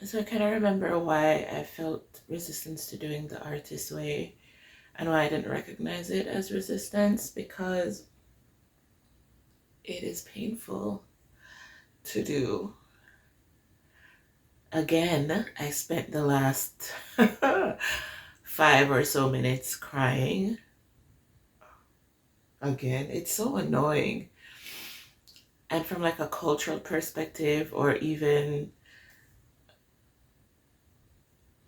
So I kind of remember why I felt resistance to doing the artist way and why I didn't recognize it as resistance, because it is painful to do. Again, I spent the last 5 or so minutes crying. Again, it's so annoying. And from like a cultural perspective, or even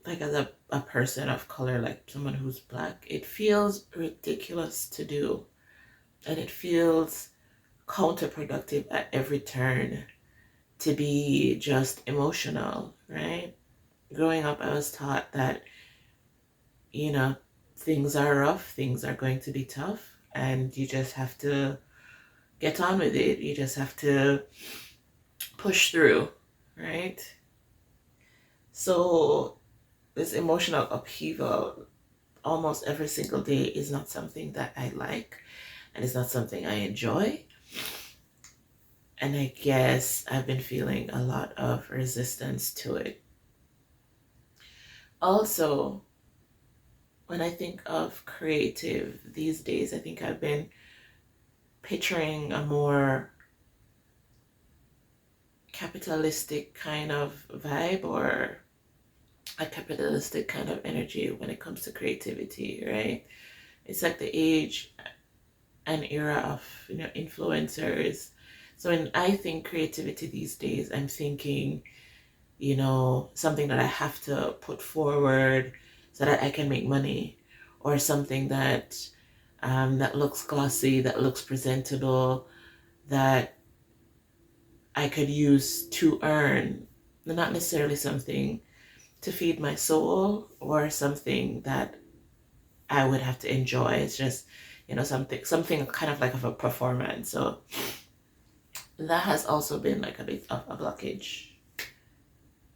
like as a person of color, like someone who's black, it feels ridiculous to do. And it feels counterproductive at every turn to be just emotional, right? Growing up, I was taught that, you know, things are rough, things are going to be tough, and you just have to get on with it. You just have to push through, right? So, this emotional upheaval almost every single day is not something that I like, and it's not something I enjoy. And I guess I've been feeling a lot of resistance to it. Also, when I think of creative these days, I think I've been picturing a more capitalistic kind of vibe, or a capitalistic kind of energy when it comes to creativity, right? It's like the age and era of, influencers. So when I think creativity these days, I'm thinking, something that I have to put forward so that I can make money, or something that looks glossy, that looks presentable, that I could use to earn, not necessarily something to feed my soul or something that I would have to enjoy. It's just, something kind of like of a performance. So that has also been like a bit of a blockage.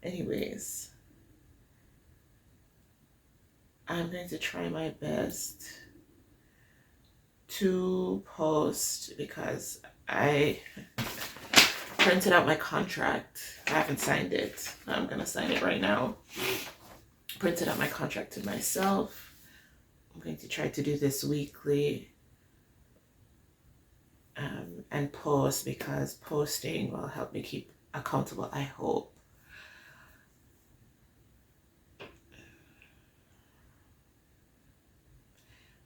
Anyways, I'm going to try my best to post, because I printed out my contract. I haven't signed it. I'm going to sign it right now. Printed out my contract to myself. I'm going to try to do this weekly, and post, because posting will help me keep accountable, I hope.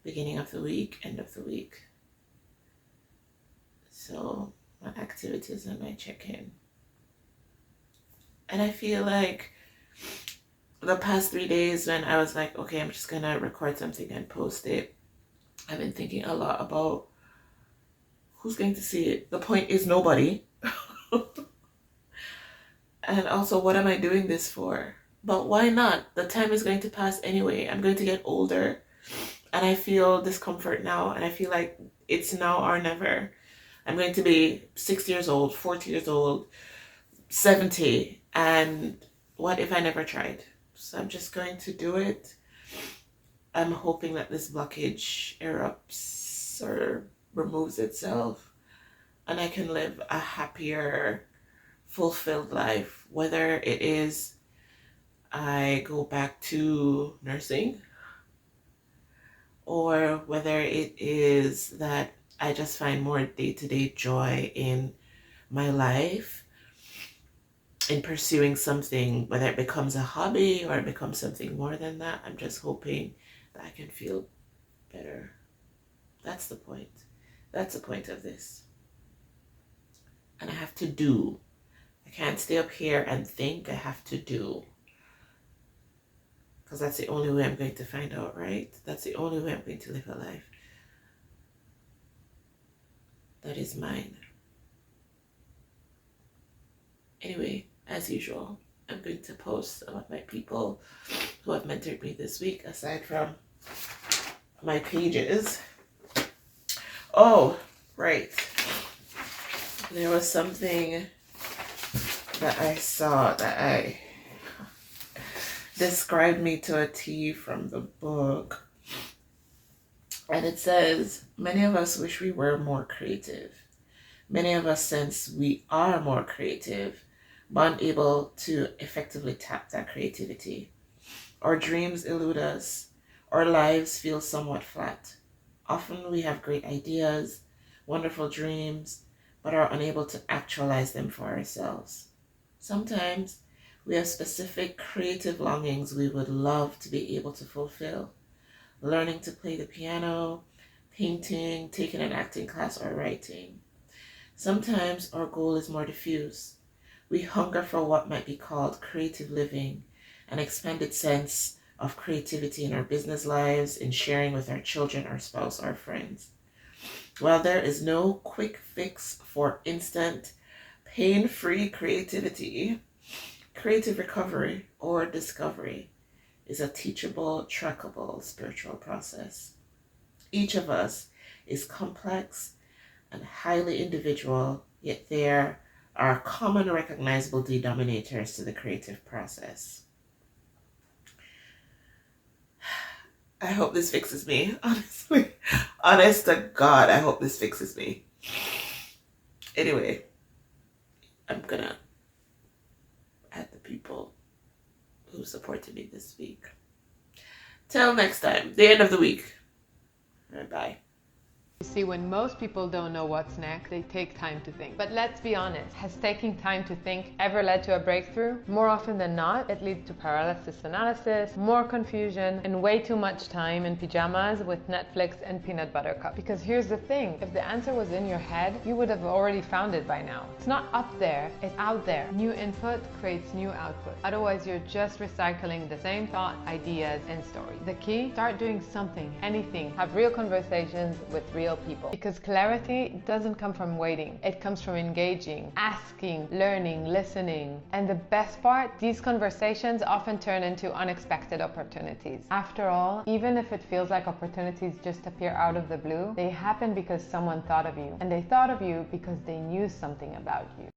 Beginning of the week, end of the week. So my activities and my check-in. And I feel like the past 3 days, when I was like, okay, I'm just gonna record something and post it, I've been thinking a lot about who's going to see it. The point is nobody. And also, what am I doing this for? But why not? The time is going to pass anyway. I'm going to get older, and I feel discomfort now, and I feel like it's now or never. I'm going to be 60 years old, 40 years old, 70, and what if I never tried? So I'm just going to do it. I'm hoping that this blockage erupts or removes itself, and I can live a happier, fulfilled life, whether it is I go back to nursing, or whether it is that I just find more day-to-day joy in my life, in pursuing something, whether it becomes a hobby or it becomes something more than that. I'm just hoping that I can feel better. That's the point. That's the point of this. And I have to do. I can't stay up here and think. I have to do. Because that's the only way I'm going to find out, right? That's the only way I'm going to live a life that is mine. Anyway, as usual, I'm going to post some of my people who have mentored me this week, aside from my pages. Oh, right. There was something that I saw that I described me to a T from the book. And it says, many of us wish we were more creative. Many of us sense we are more creative, but unable to effectively tap that creativity. Our dreams elude us. Our lives feel somewhat flat. Often we have great ideas, wonderful dreams, but are unable to actualize them for ourselves. Sometimes we have specific creative longings we would love to be able to fulfill. Learning to play the piano, painting, taking an acting class, or writing. Sometimes our goal is more diffuse. We hunger for what might be called creative living, an expanded sense of creativity in our business lives, in sharing with our children, our spouse, our friends. While there is no quick fix for instant, pain-free creativity, creative recovery or discovery is a teachable, trackable spiritual process. Each of us is complex and highly individual, yet there are common recognizable denominators to the creative process. I hope this fixes me, honestly. Honest to God, I hope this fixes me. Anyway, I'm gonna add the people who supported me this week. Till next time, the end of the week. Bye. You see, when most people don't know what's next, they take time to think. But let's be honest, has taking time to think ever led to a breakthrough? More often than not, it leads to paralysis analysis, more confusion, and way too much time in pajamas with Netflix and peanut butter cup. Because here's the thing, if the answer was in your head, you would have already found it by now. It's not up there, it's out there. New input creates new output. Otherwise, you're just recycling the same thought, ideas, and stories. The key? Start doing something, anything. Have real conversations with real people. Because clarity doesn't come from waiting. It comes from engaging, asking, learning, listening. And the best part, these conversations often turn into unexpected opportunities. After all, even if it feels like opportunities just appear out of the blue, they happen because someone thought of you. And they thought of you because they knew something about you.